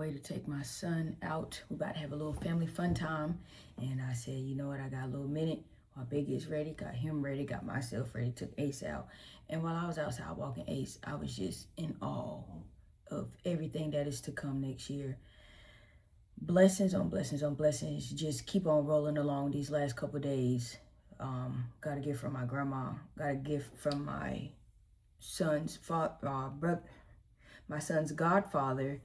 ready to take my son out. We're about to have a little family fun time. And I said, you know what, I got a little minute. While Big gets ready, got him ready, got myself ready, took Ace out. And while I was outside walking Ace, I was just in awe of everything that is to come next year. Blessings on blessings on blessings. Just keep on rolling along these last couple of days. Got a gift from my grandma. Got a gift from my son's brother, my son's godfather.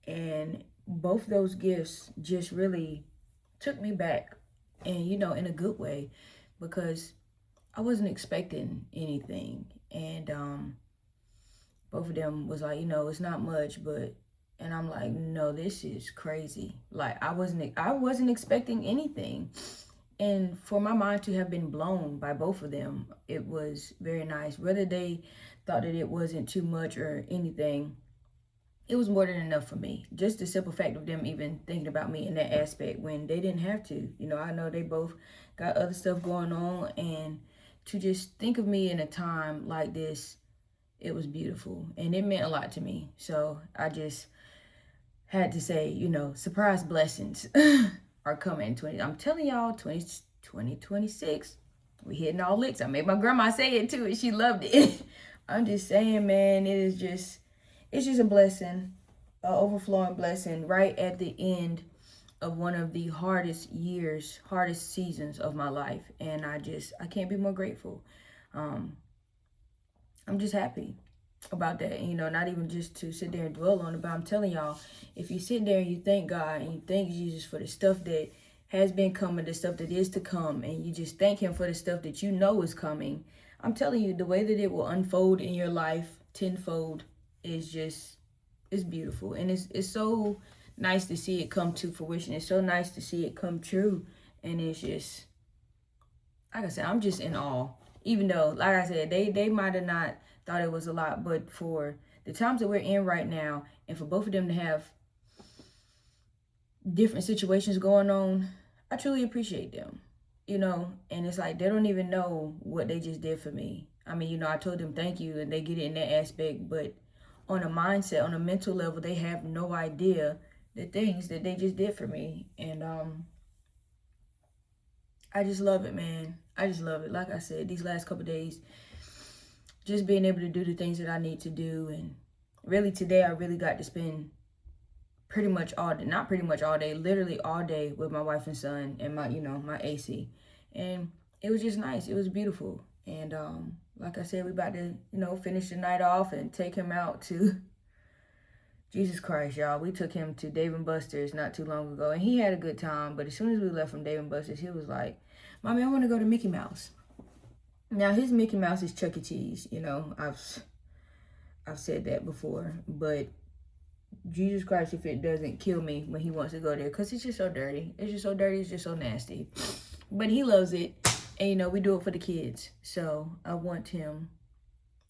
And both those gifts just really took me back, and in a good way, because I wasn't expecting anything. And both of them was like, it's not much, but, and I'm like, no, this is crazy. Like, I wasn't expecting anything. And for my mind to have been blown by both of them, it was very nice. Whether they thought that it wasn't too much or anything, it was more than enough for me. Just the simple fact of them even thinking about me in that aspect when they didn't have to. I know they both got other stuff going on, and to just think of me in a time like this, it was beautiful, and it meant a lot to me. So I just had to say, surprise blessings are coming in 20. I'm telling y'all, 2026, we hitting all licks. I made my grandma say it too, and she loved it. I'm just saying, man, it's just a blessing, an overflowing blessing right at the end of one of the hardest seasons of my life. And I can't be more grateful. I'm just happy about that. Not even just to sit there and dwell on it, but I'm telling y'all, if you sit there and you thank God and you thank Jesus for the stuff that has been coming, the stuff that is to come, and you just thank him for the stuff that is coming, I'm telling you, the way that it will unfold in your life tenfold is beautiful. And it's so nice to see it come to fruition. It's so nice to see it come true. And it's just, like I said, I'm just in awe. Even though, like I said, they might have not thought it was a lot, but for the times that we're in right now, and for both of them to have different situations going on, I truly appreciate them. And it's like they don't even know what they just did for me. I mean, I told them thank you, and they get it in that aspect, but on a mindset, on a mental level, they have no idea the things that they just did for me. And I just love it, man. I just love it. Like I said, these last couple of days, just being able to do the things that I need to do. And really today, I really got to spend pretty much all day, not pretty much all day, literally all day with my wife and son and my AC. And it was just nice. It was beautiful. And like I said, we about to, finish the night off and take him out to Jesus Christ, y'all. We took him to Dave & Buster's not too long ago, and he had a good time. But as soon as we left from Dave & Buster's, he was like, Mommy, I want to go to Mickey Mouse. Now, his Mickey Mouse is Chuck E. Cheese. I've said that before. But Jesus Christ, if it doesn't kill me when he wants to go there, because it's just so dirty. It's just so dirty. It's just so nasty. But he loves it. And, we do it for the kids. So I want him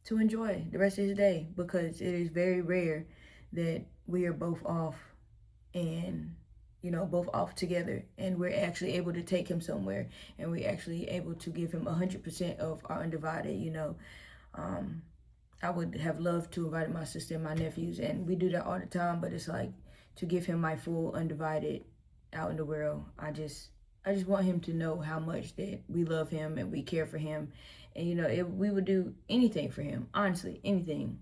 to enjoy the rest of his day, because it is very rare that we are both off and, both off together, and we're actually able to take him somewhere, and we're actually able to give him 100% of our undivided. I would have loved to invite my sister and my nephews, and we do that all the time, but it's like to give him my full undivided out in the world. I just want him to know how much that we love him and we care for him. And, we would do anything for him, honestly, anything.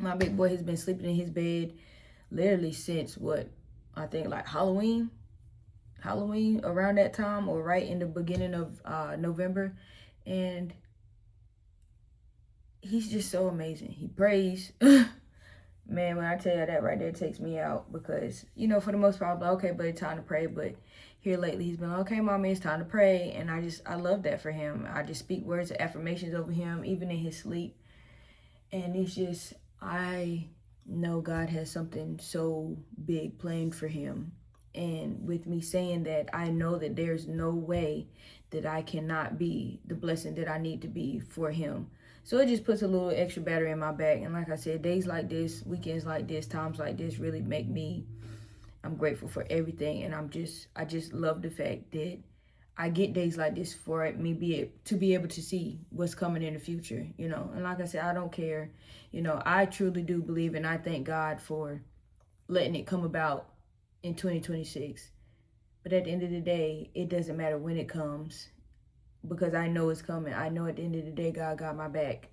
My big boy has been sleeping in his bed literally since I think like Halloween around that time, or right in the beginning of November. And he's just so amazing. He prays. Man, when I tell you that right there, it takes me out, because, for the most part, I'm like, okay, but it's time to pray. But here lately, he's been like, okay, Mommy, it's time to pray. And I love that for him. I just speak words of affirmations over him, even in his sleep. And it's just, I know God has something so big planned for him. And with me saying that, I know that there's no way that I cannot be the blessing that I need to be for him. So it just puts a little extra battery in my back. And like I said, days like this, weekends like this, times like this really make me, I'm grateful for everything. And I just love the fact that I get days like this for me to be able to see what's coming in the future, And like I said, I don't care. I truly do believe, and I thank God for letting it come about in 2026. But at the end of the day, it doesn't matter when it comes, because I know it's coming. I know at the end of the day, God got my back.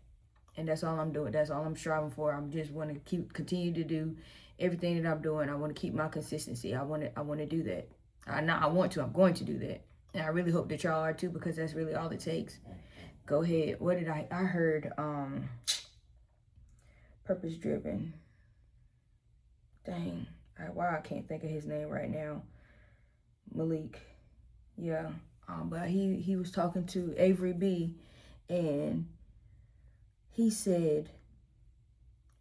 And that's all I'm doing. That's all I'm striving for. I'm just want to continue to do everything that I'm doing. I want to keep my consistency. I want to do that. I'm going to do that. And I really hope that y'all are too, because that's really all it takes. Go ahead. What did I heard purpose driven. Dang. Why I can't think of his name right now. Malik. Yeah. But he was talking to Avery B, and he said,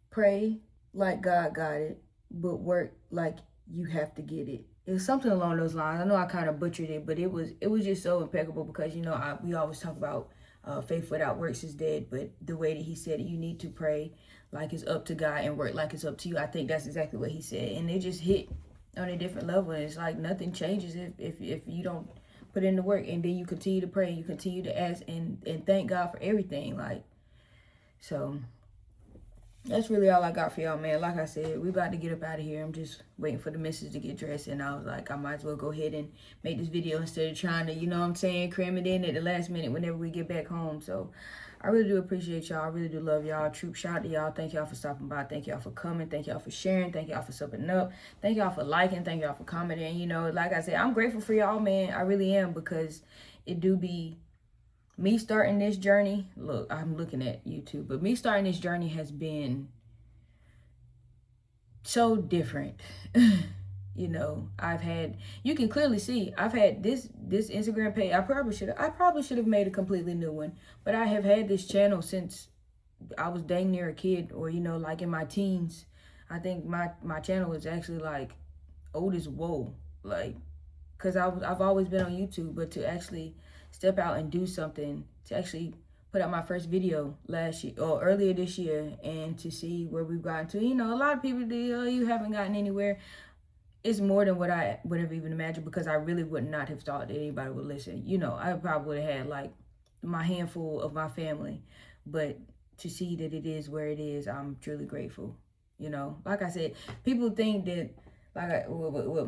pray like God got it, but work like you have to get it. It was something along those lines. I know I kind of butchered it, but it was just so impeccable, because, you know, we always talk about faith without works is dead, but the way that he said it, you need to pray like it's up to God and work like it's up to you. I think that's exactly what he said, and it just hit on a different level. And it's like nothing changes if you don't put in the work, and then you continue to pray, you continue to ask and thank God for everything. Like, so that's really all I got for y'all, man. Like I said, we about to get up out of here. I'm just waiting for the missus to get dressed, and I was like, I might as well go ahead and make this video instead of trying to, you know what I'm saying, cram it in at the last minute whenever we get back home. So I really do appreciate y'all. I really do love y'all. Troop shout out to y'all. Thank y'all for stopping by. Thank y'all for coming. Thank y'all for sharing. Thank y'all for supping up. Thank y'all for liking. Thank y'all for commenting. You know, like I said, I'm grateful for y'all, man. I really am, because it do be me starting this journey. Look, I'm looking at YouTube, but me starting this journey has been so different. You know, you can clearly see I've had this Instagram page. I probably should have made a completely new one, but I have had this channel since I was dang near a kid, or, you know, like in my teens. I think my channel is actually like old as whoa, like, because I've always been on YouTube, but to actually step out and do something, to actually put out my first video last year or earlier this year, and to see where we've gotten to. You know, a lot of people do, oh, you haven't gotten anywhere. It's more than what I would have even imagined, because I really would not have thought that anybody would listen. You know, I probably would have had like my handful of my family, but to see that it is where it is, I'm truly grateful. You know, like I said, people think that, like with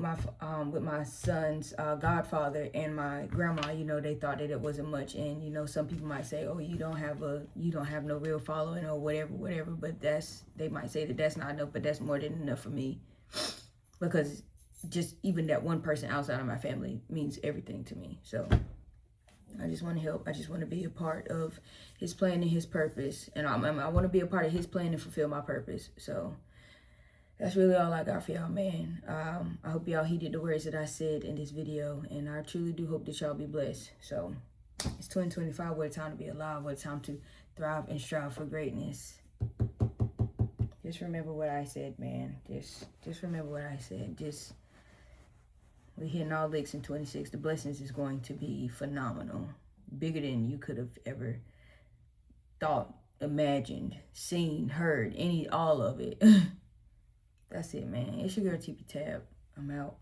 my son's godfather and my grandma, you know, they thought that it wasn't much. And, you know, some people might say, oh, you don't have no real following or whatever, but they might say that that's not enough, but that's more than enough for me, because just even that one person outside of my family means everything to me. So I just want to help. I just want to be a part of his plan and his purpose, and I want to be a part of his plan and fulfill my purpose. So that's really all I got for y'all, man. I hope y'all heeded the words that I said in this video, and I truly do hope that y'all be blessed. So it's 2025. What a time to be alive. What a time to thrive and strive for greatness. Just remember what I said, man. Just remember what I said. We hitting all licks in 26. The blessings is going to be phenomenal. Bigger than you could have ever thought, imagined, seen, heard, all of it. That's it, man. It's your girl TP Tab. I'm out.